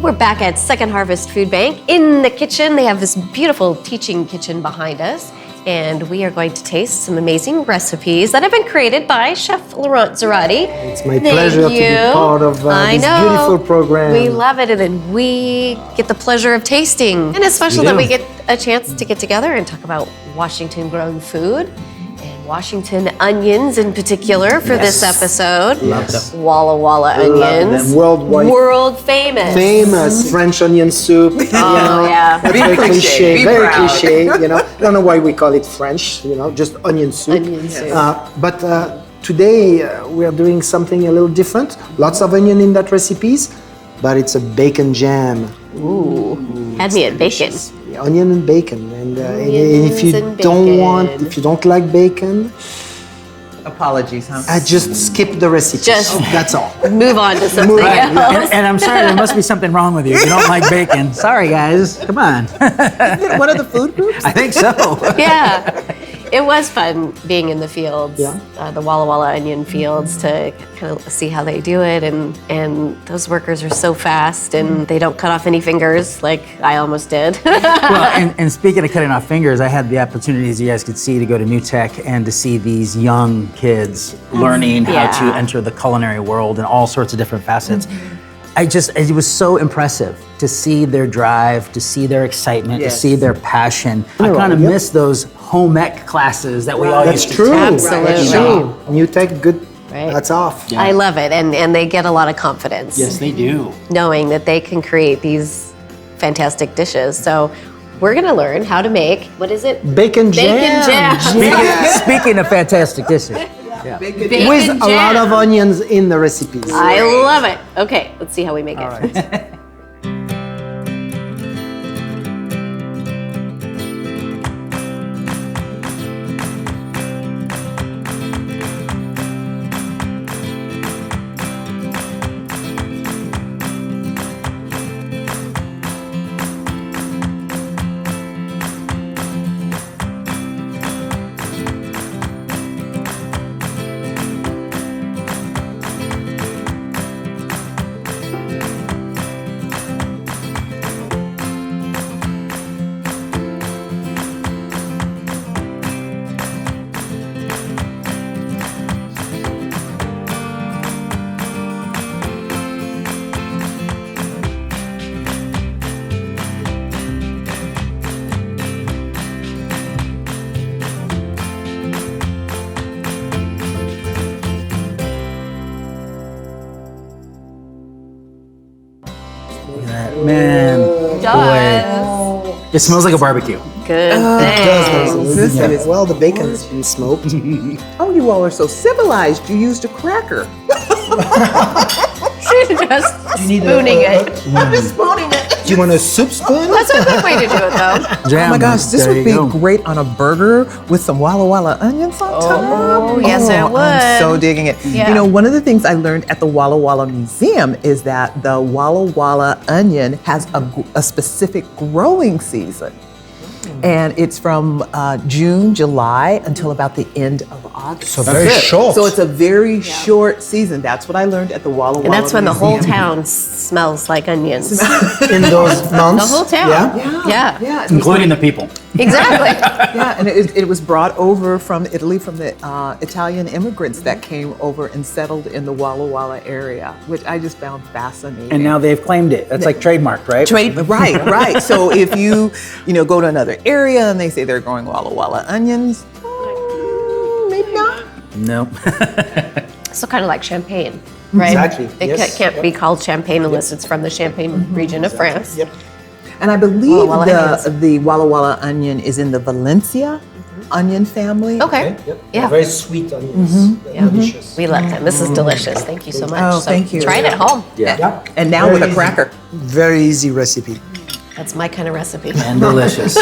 We're back at Second Harvest Food Bank in the kitchen. They have this beautiful teaching kitchen behind us, and we are going to taste some amazing recipes that have been created by Chef Laurent Zarate. It's my pleasure to be part of this beautiful program. We love it, and then we get the pleasure of tasting. And it's special that we get a chance to get together and talk about Washington-grown food. Washington onions in particular for this episode. Love them. Walla Walla onions. Worldwide. World famous. Famous French onion soup. Yeah. That's very cliche. Very cliche. I don't know why we call it French. Just onion soup. Onion soup. But today we are doing something a little different. Lots of onion in that recipes, but it's a bacon jam. Ooh. Had me at bacon. Onion and bacon, and if you don't like bacon, apologies, huh? I just skip the recipe. That's all. Move on to something else. And I'm sorry, there must be something wrong with you. You don't like bacon. Sorry, guys. Come on. Isn't it one of the food groups? I think so. Yeah. It was fun being in the fields, the Walla Walla onion fields, to kind of see how they do it. And those workers are so fast, and they don't cut off any fingers like I almost did. Well, and speaking of cutting off fingers, I had the opportunity, as you guys could see, to go to New Tech and to see these young kids learning how to enter the culinary world in all sorts of different facets. It was so impressive to see their drive, to see their excitement, to see their passion. I kind of miss those home ec classes that we all used to take. Absolutely. That's true. New Tech, good. Right. That's off. I love it, and they get a lot of confidence. Yes, they do. Knowing that they can create these fantastic dishes. So we're gonna learn how to make, what is it? Bacon jam. Bacon jam. Speaking of fantastic dishes. Bacon With jam. a lot of onions in the recipes. I love it. Okay, let's see how we make it. Right. Man, boy, it smells like a barbecue. Good. Thanks. Well, the bacon's been smoked. Oh, you all are so civilized. You used a cracker. She's just spooning it. I'm just spooning it. Do you want a soup spoon? That's a good way to do it, though. Jam. Oh my gosh, this There would you be go. great on a burger with some Walla Walla onions on top. Oh, yes, it would. I'm so digging it. Yeah. One of the things I learned at the Walla Walla Museum is that the Walla Walla onion has a specific growing season. And it's from June, July until about the end of August. So very short. So it's a very short season. That's what I learned at the Walla Walla And that's when the whole Museum. town smells like onions. In those months. The whole town. Yeah. Yeah. Including the people. Exactly. Yeah, and it was brought over from Italy from the Italian immigrants that came over and settled in the Walla Walla area, which I just found fascinating. And now they've claimed it. That's like trademarked, right? Right. So if you go to another area and they say they're growing Walla Walla onions, maybe not. No. So kind of like champagne, right? Exactly, It yes. can't be called champagne unless it's from the Champagne region of France. Yep. And I believe Walla Walla onions. the Walla Walla onion is in the Valencia onion family. Okay. Yep. Yeah. Very sweet onions. Delicious. We love them. This is delicious. Thank you so much. Oh, So thank you. Try it at home. Yeah. And now with a cracker. Very easy recipe. That's my kind of recipe. And delicious.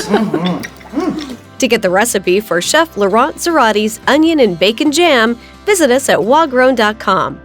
To get the recipe for Chef Laurent Zarate's onion and bacon jam, visit us at wagrown.com.